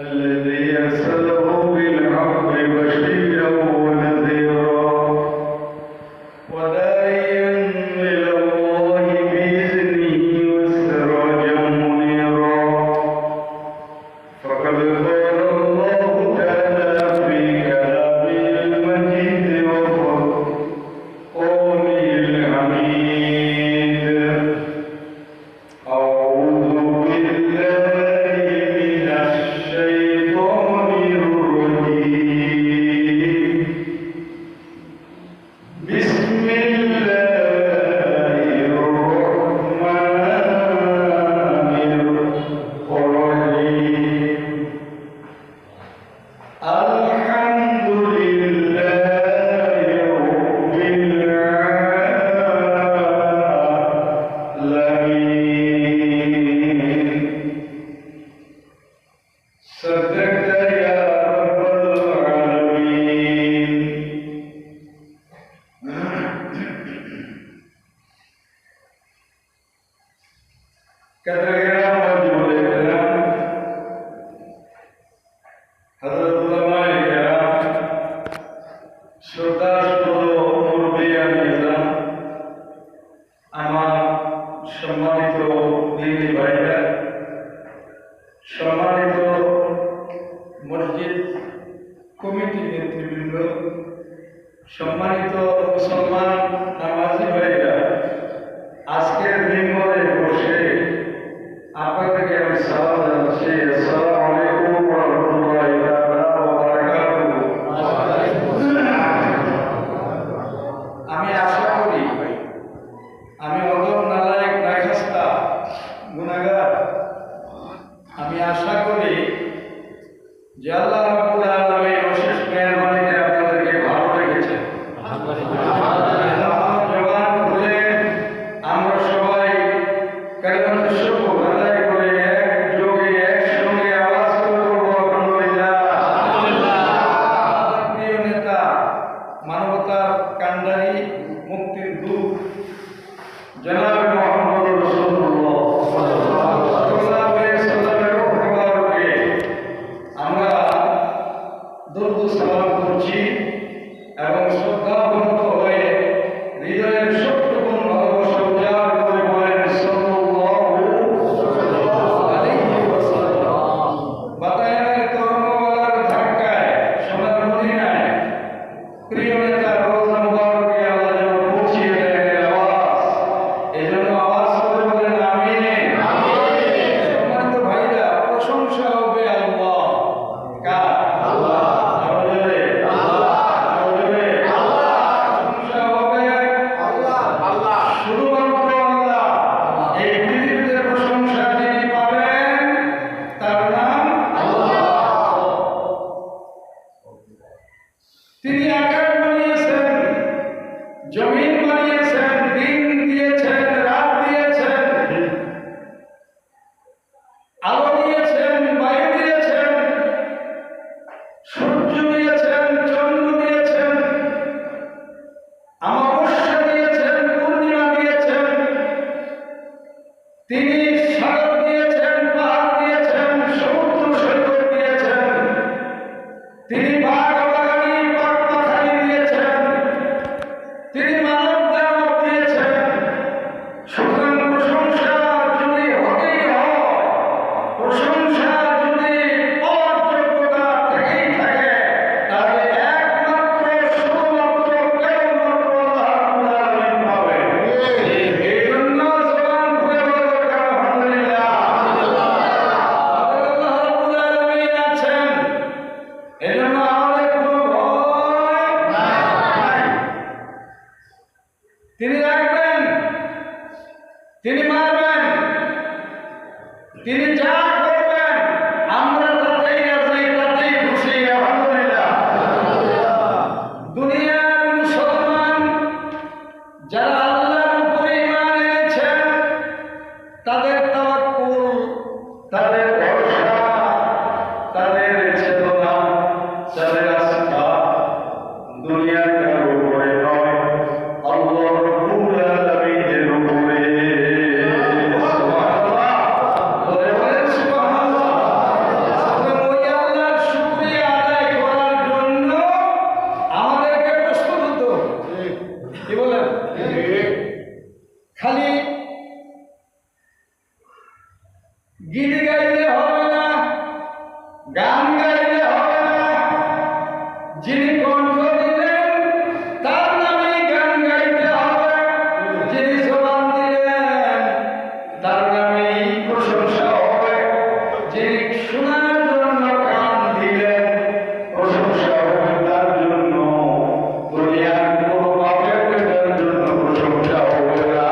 الذي أرسله بالحق بشيرا ونذيرا وداعيا إلى الله بإذنه وسراجا منيرا فقد قال الله تعالى في كلامه المجيد وفرقانه الحميد أعوذ بالله من الشيطان الرجيم بسم الله الرحمن الرحيم الحمد لله رب العالمين صدقت يا رب العالمين كتريا وجودنا حضرت علماء کرام শ্রদ্ধা মুরব্বিয়ান নিজাম আমার সম্মানিত দিনী ভাইরা সম্মানিত মসজিদ কমিটি নেতৃবৃন্দ সম্মানিত মুসলমান নামাজি ভাইরা আজকের মিম্বরে বসে আপনাদেরকে আমি সালাম জানাচ্ছি আসসালামু আলাইকুম ওয়া রাহমাতুল্লাহি ওয়া বারাকাতুহু। আমি আশা করি আমি অদম নালায়েক নাখাস্তা গুনাহগার আমি আশা করি যে আল্লাহ রাব্বুল আলামিন অশেষ মেহেরবানিতে আপনাদেরকে ভালো রেখেছেন। জবান খুলে আমরা সবাই কালিমাতুশ শুকর আদায় করে একযোগে একসঙ্গে আওয়াজ করে বলবো আলহামদুলিল্লাহ। প্রিয় নেতা, মানবতার কান্ডারি, মুক্তির দূত জনাব মুহাম্মদ রাসূলুল্লাহ সাল্লাল্লাহু আলাইহি ওয়াসাল্লামের মুবারকে আমরা দরুদ সালাম করছি এবং শ্রদ্ধাবনত হয়ে হৃদয়ের সত্যগুণ ভালোবাসা উজাড় করে বলেন সাল্লাল্লাহু আলাইহি ওয়াসাল্লাম। বাতায়নের তরঙ্গমালার ধাক্কায় সোনার মদিনায় প্রিয় নেতা রওজা মুবারকে আল্লাহ যেন পৌঁছিয়ে দেন এর আওয়াজ। এজন্য আওয়াজ করে বলেন আমিন। সম্মানিত ভাইরা, প্রশংসা হবে আল্লাহ কার? আল্লাহ। প্রশংসা হবে আল্লাহ, শুধুমাত্র আল্লাহ। এই পৃথিবীতে প্রশংসা যিনি পাবেন তার নাম আল্লাহ। তিনি আকাশ বানিয়েছেন, জমিন বানিয়েছেন, দিন দিয়েছেন, রাত দিয়েছেন, আলো দিয়েছেন, বায়ু দিয়েছেন, সূর্য দিয়েছেন, চন্দ্র দিয়েছেন, অমাবস্যা দিয়েছেন, পূর্ণিমা দিয়েছেন। তিনি সাগর দিয়েছেন, পাহাড় দিয়েছেন, সমুদ্র সৈকত দিয়েছেন। তিনি বাগাবাগানি পাটপাখালি দিয়েছেন। তিনি মানব দানব দিয়েছেন। সুতরাং প্রশংসা যদি হতেই হয়, প্রশংসা যদি অযোগ্যতা থেকেই থাকে, তাহলে একমাত্র শুধুমাত্র কেবলমাত্র আল্লাহ রাব্বুল আলামিন পাবেন। এই জন্য জবান খুলে বলা দরকার আলহামদুলিল্লাহ। আল্লাহ রাব্বুল আলামিন আছেন, এজন্য আমাদের কোনো ভয় নাই। তিনি রাখবেন, তিনি মারবেন, তিনি যা করবেন আমরা তাতেই রাজি, তাতেই খুশি আলহামদুলিল্লাহ। দুনিয়ার মুসলমান যারা আল্লাহর উপরে ঈমান এনেছেন, তাদের তাওয়াক্কুল, তাদের ভরসা, তাদের চেতনা, তাদের আস্থা দুনিয়ার কারো উপরে নয়, আল্লাহ রাব্বুল আলামিনের উপরে। সুবহানাল্লাহ। গীত গাইলে হবে না, গান গাইলে হবে না, যিনি কণ্ঠ দিলেন তার নামে গান গাইতে হবে, যিনি জবান দিলেন তার নামে প্রশংসা হবে, যিনি শোনার জন্য কান দিলেন প্রশংসা হবে তার জন্য, দুনিয়ার কোনো বাপের বেটার জন্য প্রশংসা হবে না।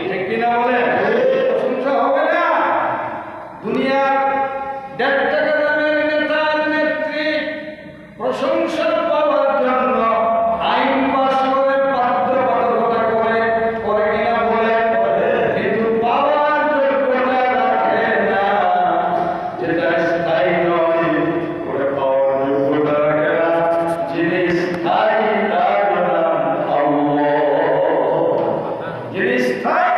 ঠিক কিনা বলেন? প্রশংসা হবে না। দুনিয়ার 1.5 টাকা দামের নেতার নেত্রী প্রশংসা পাওয়ার জন্য আইন পাস করে বাধ্যবাধকতা করে কিনা বলেন, কিন্তু পাওয়ার যোগ্যতা রাখে না, যেটা স্থায়ী নয় করে পাওয়ার যোগ্যতা রাখে না, যিনি স্থায়ী তার নাম আল্লাহ, যিনি স্থায়ী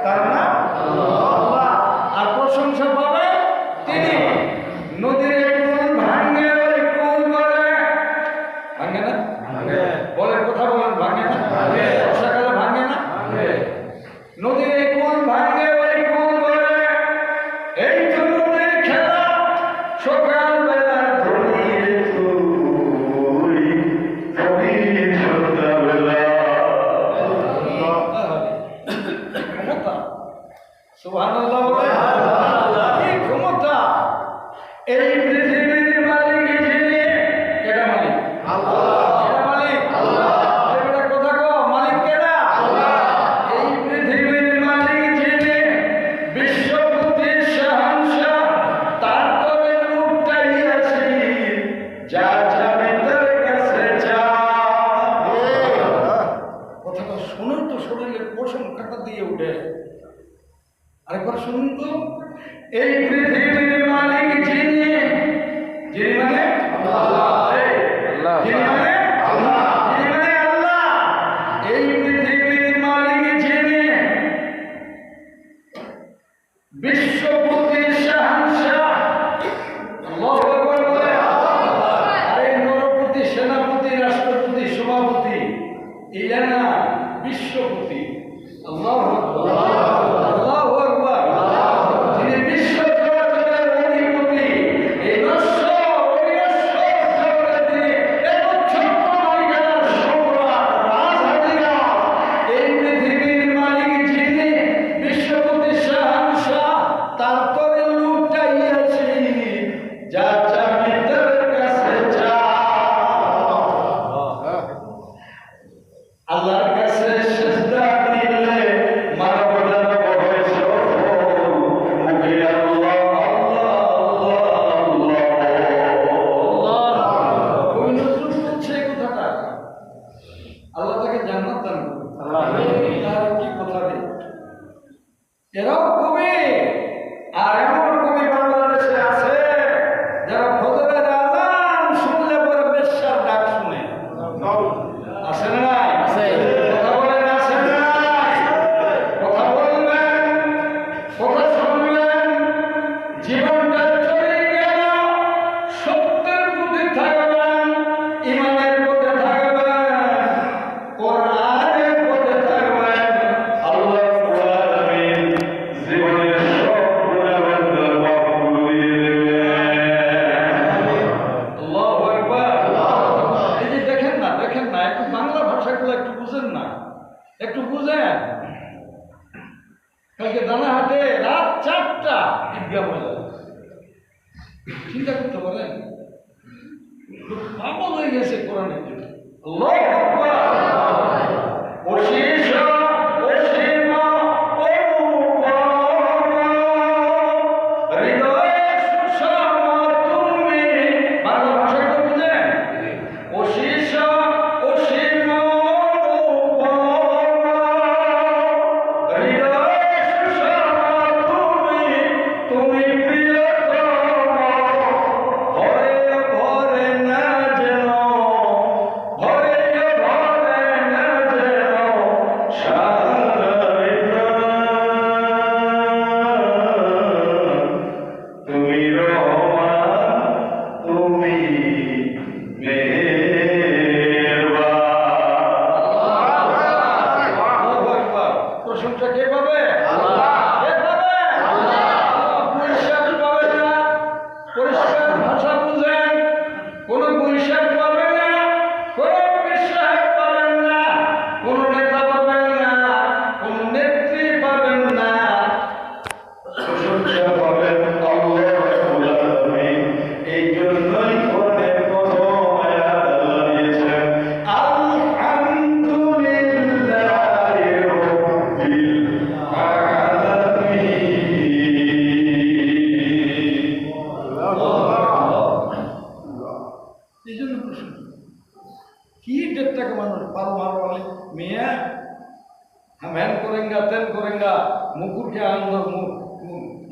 তার নাম আল্লাহ। আর প্রশংসা পাবে তিনি। নদীর কুল ভাঙে ওই কুল বলে, ভাঙে না? বলেন, কথা বলেন, ভাঙে না? বর্ষাকালে ভাঙে না? নদীর কুল ভাঙে ওই কুল বলে, এই তো নদীর খেলা, সকালবেলা ধনির তুই, ফকির সন্ধ্যাবেলা। ক্ষমতা, সুবহানাল্লাহ বলে, কি ক্ষমতা! এই পৃথিবীর মালিক যিনি, কেডা মালিক? আল্লাহ। কেডা মালিক? আল্লাহ। এবারে কথা কও, মালিক কেডা? আল্লাহ। এই পৃথিবীর মালিক যিনি, বিশ্বপতি শাহানশাহ, তার তবে লুটাইয়াছি, যা যাবে তার কাছে যা। কথাটা শুনুন তো, শরীরের পোষণ কাটা দিয়ে উঠে। আরেকবার শুনুন তো, এই পৃথিবীর মালিক যিনি, যিনি মানে আল্লাহ, যিনি মানে আল্লাহ, যিনি মানে আল্লাহ, এই পৃথিবীর মালিক যিনি, বিশ্বপতি শাহানশাহ, আল্লাহু আকবার বলে। আরে নরপতি, সেনাপতি, রাষ্ট্রপতি, সভাপতি, এরা না, বিশ্বপতি। আল্লাহু আকবার, আল্লাহু আকবার। যিনি বিশ্ব জগতের অধিপতি, এই নশ্বর অবিনশ্বর জগতের তিনি একচ্ছত্র মালিকানার সম্রাট, রাজহাতিরা। এই পৃথিবীর মালিক যিনি, বিশ্বপতি শাহানশাহ, তার তরে লুটাইয়াছি, যা চাবি তার কাছে যা। আল্লাহর কাছে সিজদা দিলে মানবতা হয় সফল, মুখে আল্লাহ আল্লাহ আল্লাহ আল্লাহ। ওই নজরুল বলছে এই কথাটা, আল্লাহ তাকে জান্নাত দান করুন। তার কি কথা নেই, এরাও কবি। আর এমন কবি বাংলাদেশে আছে যারা ফজরের আযান শুনলে পরে বেশ্যার ডাক শুনে। আছে না নাই? কথা বলেন, আছে না নাই? কথা বলবেন, কথা শুনবেন, জীবনটা চলে গেল, সত্যের পথে থাকবেন, ইমানের পথে থাকবেন, কোরআনের পথে থাকবেন। আল্লাহ রাব্বুল আলামিন জীবনের সব গুনাহগার মাফ করে দিবেন। আল্লাহু আকবার। এই যে দেখেন না, দেখেন না, একটু বাংলা ভাষাগুলো একটু বুঝেন না, একটু বুঝেন। কালকে দানাহাটে রাত 4টা ঈদগাহ বাজার, চিন্তা করতে পারেন, লোক পাগল হয়ে গেছে কোরআনের জন্য। আল্লাহু আকবার। অশীষ অসীম অনুপম, হৃদয়ে সুষম তুমি। বাংলা ভাষাটা বুঝেন? অশীষ অসীম অনুপম, হৃদয়ে সুষম তুমি, তুমি প্রিয়তম, ঘরে ঘরে না যেন, ঘরে ঘরে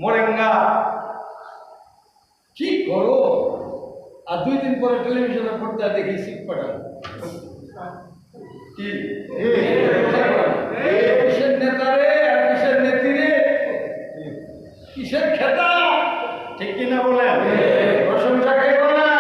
মোরেঙ্গা কি করো, আর 2 দিন পরে টেলিভিশনে পড়তে দেখি সিট পাঠান কি কিসের নেতারে আর কিসের নেত্রীরে, কিসের খেতা, ঠিক কিনা বলে প্রশংসা কে বলে?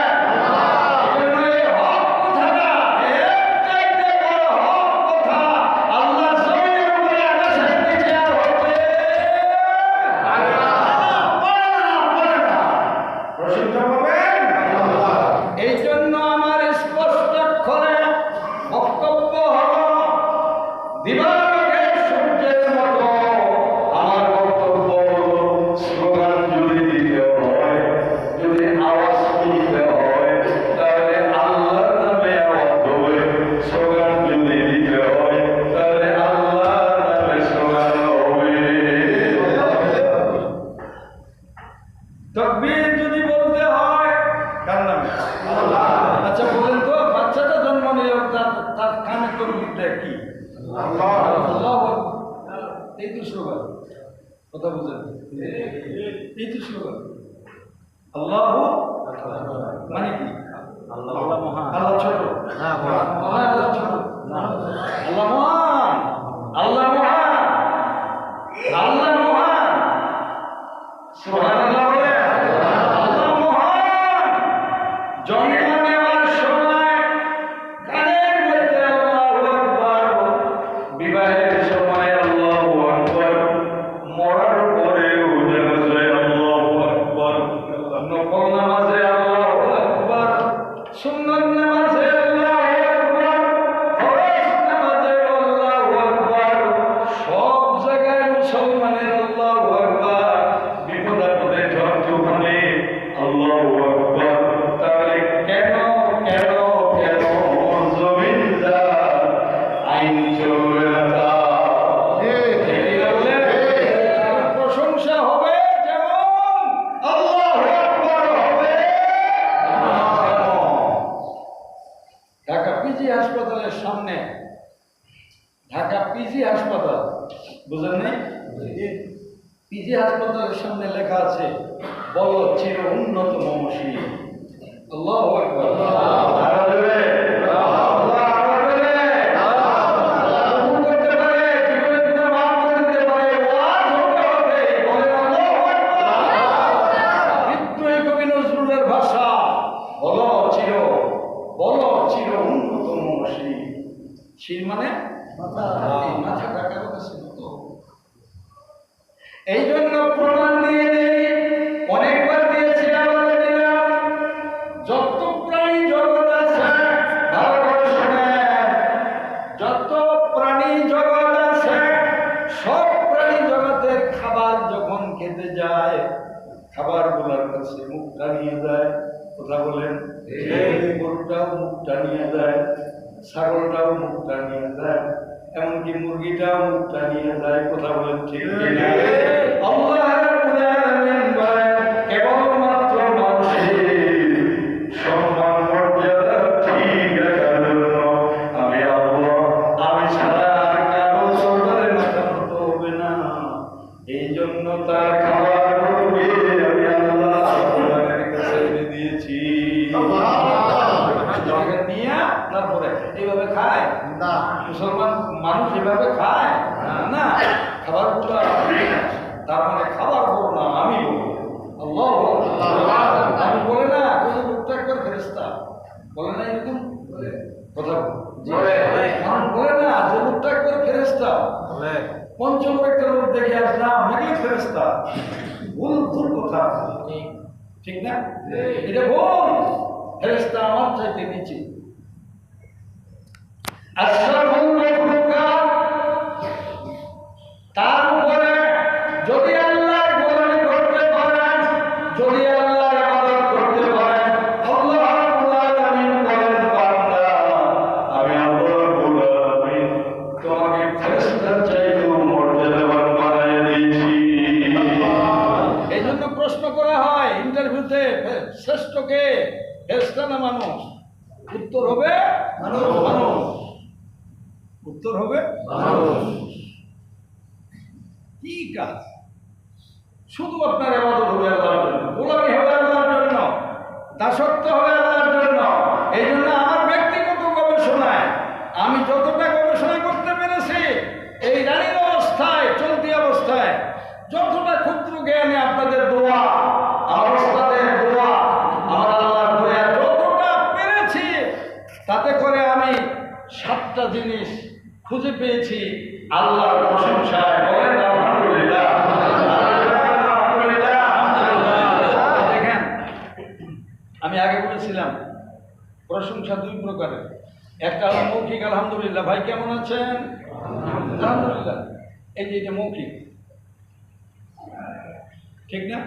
তকবীর যদি বলতে হয় কার নামে? আল্লাহ। আচ্ছা বলেন তো, বাচ্চাটা জন্ম নিল তার কানে তকবীরটা কি? আল্লাহ। আল্লাহ। এই তো স্লোগান, কথা বুঝেন? এই তো স্লোগান। আল্লাহ মানে কি? আল্লাহ মহান, আল্লাহ ছোট, আল্লাহ ছোট, আল্লাহ মহান, আল্লাহ মহান, আল্লাহ মহান, সুবহানাল্লাহ। জন্ম নেওয়ার সময় কানের মধ্যে আল্লাহু আকবার, বিবাহের সময় আল্লাহু আকবার, মরার পরেও জানাজায় আল্লাহু আকবার, নফল নামাজে আল্লাহু আকবার, সুন্নাত নামাজে আল্লাহু আকবার, ফরজ নামাজে আল্লাহু আকবার, সব জায়গায় মুসলমানের আল্লাহু আকবার, বিপদ আপদে ঝড় তুফানে আল্লাহু আকবার। প্রশংসা হবে যেমন আল্লাহু আকবার হবে। ঢাকা পিজি হাসপাতালের সামনে, ঢাকা পিজি হাসপাতাল বুঝেন নাই? পিজি হাসপাতালের সামনে লেখা আছে, বল চির উন্নত মমশী। আল্লাহু আকবার। শির মানে মাথা কাকার কাছে মতো। এই জন্য প্রমাণ দিয়ে নেই, অনেকবার দিয়েছি, আবার দিলাম, যত প্রাণী জগৎ আছে ভালো করে শোনেন, যত প্রাণী জগৎ আছে সব প্রাণী জগতের খাবার যখন খেতে যায়, খাবার গুলার কাছে মুখটা নিয়ে যায়, কথা বলেন? গরুটাও মুখটা নিয়ে যায়, ছাগলটাও মুখটা নিয়ে যায়, এমনকি মুরগিটাও মুখটা নিয়ে যায়, কথা বলেন? ঠিক কিনা? আল্লাহ রাব্বুল আলামিন বলেন, কেবলমাত্র মানুষের সম্মান মর্যাদা ঠিক রাখার জন্য আমি আল্লাহ, আমি ছাড়া আর কারো চরণে মাথা নত হবে না। এই জন্য তার খাবার করবে আমি আল্লাহ আপনাদের কাছে এনে দিয়েছি। তারপরে এইভাবে খায় না মুসলমান মানুষ, এভাবে খায় না। খাবার গুলো তার মানে খাবার বলবো না, আমি বলবো আল্লাহ। আমি বলে না ওই লোকটা একবার ফেরেশতা বলে না, এরকম কথা বলে না, যে লোকটা একবার ফেরেশতা, পঞ্চমের একটা লোক দেখে আসলাম নাকি ফেরেশতা, ভুল ভুল কথা, ঠিক না? এটা ভুল। ফেরেশতা আমার চাইতে নিচে। তার উপরে যদি আল্লাহ গোলামি করতে পারেন, যদি আল্লাহ ইবাদত করতে পারেন, আল্লাহ রাব্বুল আলামিন বলেন, বান্দা আমি আল্লাহ রাব্বুল আলামিন তোমাকে ফেরেশতার চাইতেও মর্যাদাবান বানায় দিয়েছি। এই জন্য প্রশ্ন করা হয় ইন্টারভিউতে, শ্রেষ্ঠ কে, ফেরেশতা না মানুষ? উত্তর হবে মানুষ। উত্তর হবে মানুষ। কি কাজ? শুধু আপনার ইবাদত হবে আল্লাহর জন্য, গোলামি হবে আল্লাহর জন্য, দাসত্ব হবে আল্লাহর জন্য। এই জন্য আমার ব্যক্তিগত গবেষণায় আমি যতটা গবেষণা করতে পেরেছি, এই রানির অবস্থায়, চলতি অবস্থায় যতটা ক্ষুদ্র জ্ঞানে আপনাদের দোয়া, আমার ওস্তাদের দোয়া, আমার আল্লাহর দোয়া যতটা পেরেছি, তাতে করে আমি 7টা জিনিস খুঁজে পেয়েছি আল্লাহর প্রশংসায়। বলেন আলহামদুলিল্লাহ। দেখেন, আমি আগে বলেছিলাম প্রশংসা 2 প্রকারের। একটা হলো মৌখিক আলহামদুলিল্লাহ, ভাই কেমন আছেন, আলহামদুলিল্লাহ। এই যে এটা মৌখিক, ঠিক না?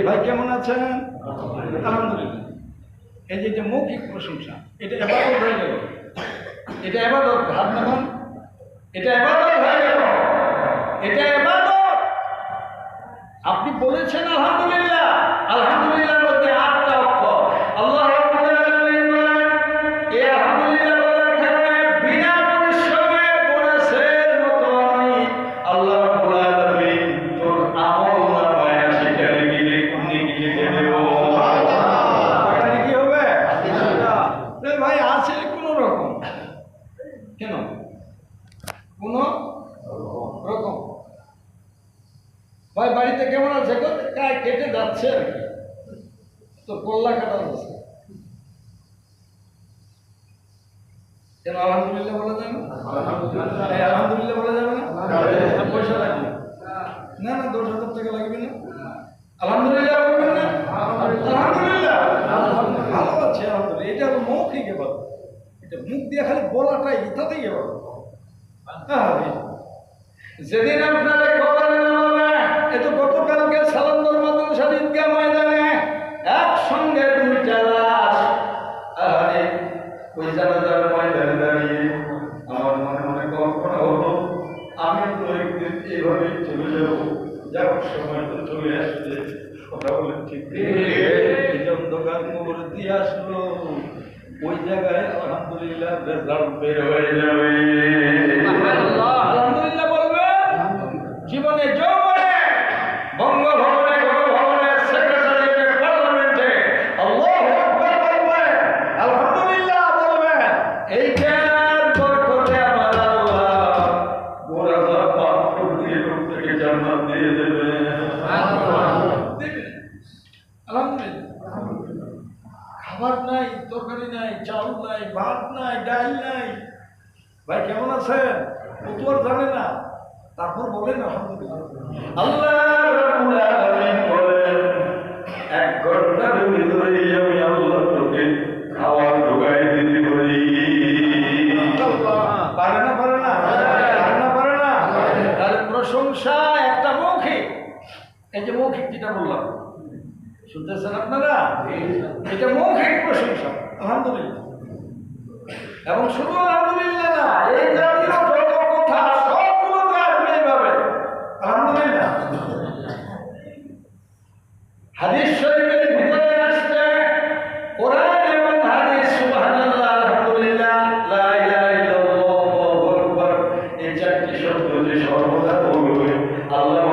ভাই কেমন আছেন, আলহামদুলিল্লাহ। এই যে এটা মৌখিক প্রশংসা, এটা ইবাদত হয়ে গেল। এটা ইবাদত, হাত নামান, এটা ইবাদত হয়ে গেল, এটা ইবাদত। আপনি বলেছেন আলহামদুলিল্লাহ, আলহামদুলিল্লাহর মধ্যে 8টা অক্ষর। আল্লাহ রাব্বুল আলামিন বলেন, এই আলহামদুলিল্লাহ বলার কারণে বিনা পরিশ্রমে বোনাসের মতো আমি আল্লাহ রাব্বুল আলামিন তোর আমলনামায় সেটা লিখে দেব। এখানে কি হবে? ভাই আছে কোন রকম, কেন কোন রকম? ভাই বাড়িতে কেমন আছে? কেটে যাচ্ছে আর কি, তো কল্লা কাটা যাচ্ছে। কেন আলহামদুলিল্লাহ বলা যাবে না? আলহামদুলিল্লাহ বলা যাবে না? পয়সা লাগবে না, না 10,000 টাকা লাগবে না? আলহামদুলিল্লাহ বলবেন না? আলহামদুলিল্লাহ ভালো আছে, আলহামদুলিল্লাহ। এটা মৌখিক এবার, এটা মুখ দিয়ে খালি বলাটাই, ইত্যাদি এবার। যেদিন আপনারা খবর নেওয়া, এ তো গতকালকে সালান্দর মাদ্রাসা ঈদগাহ ময়দানে একসঙ্গে 2টা লাশ, আরে ওই জানাজার ময়দানে দাঁড়িয়ে আমার মনে মনে কল্পনা হলো, আমি তো একদিন এইভাবে চলে যাবো, যাওয়ার সময় তো চলে আসবে। কথা বলে ঠিক, এই অন্ধকার কবরে দিয়ে আসলো, ওই জায়গায় আলহামদুলিল্লাহ রেজাল্ট বের হয়ে যাবে। আলহামদুলিল্লাহ বলবেন জীবনে, যৌবনে, বঙ্গভবনে, গণভবনে, সেক্রেটারিয়েটে, পার্লামেন্টে আল্লাহু আকবার বলবেন, আলহামদুলিল্লাহ বলবেন। এইটার বরকতে আমার আল্লাহ গোরাদার পাপ দিয়ে রূপ থেকে জান্নাত দিয়ে দেবে। আলহামদুলিল্লাহ। খাবার নাই, তরকারি নাই, চাউল নাই, ভাত নাই, ডাল নাই। ভাই কেমন আছেন? তো আর জানে না, তারপর বলেন আলহামদুলিল্লাহ। আল্লাহ রাব্বুল আলামিন বলেন, 1 ঘন্টার ভিতরে আমি আল্লাহ তোকে খাবার ঢোকাই দিতে পারি। পারে না, পারে না, পারে না, পারে না। তাহলে প্রশংসা একটা মৌখিক, এই যে মৌখিক যেটা বললাম, শুনতেছেন আপনারা? এটা মৌখিক প্রশংসা আলহামদুলিল্লাহ। এবং শুধু আলহামদুলিল্লাহ না, এই জাতীয় যত কথা সবগুলো আসবে এইভাবে আলহামদুলিল্লাহ। হাদিস শরীফের ভিতরে আসছে, কোরআন এবং হাদিস, সুবহানাল্লাহ, আলহামদুলিল্লাহ, লা ইলাহা ইল্লাল্লাহ, আল্লাহু আকবার, এই 4টি শব্দ যে সর্বদা বলবে, আল্লাহ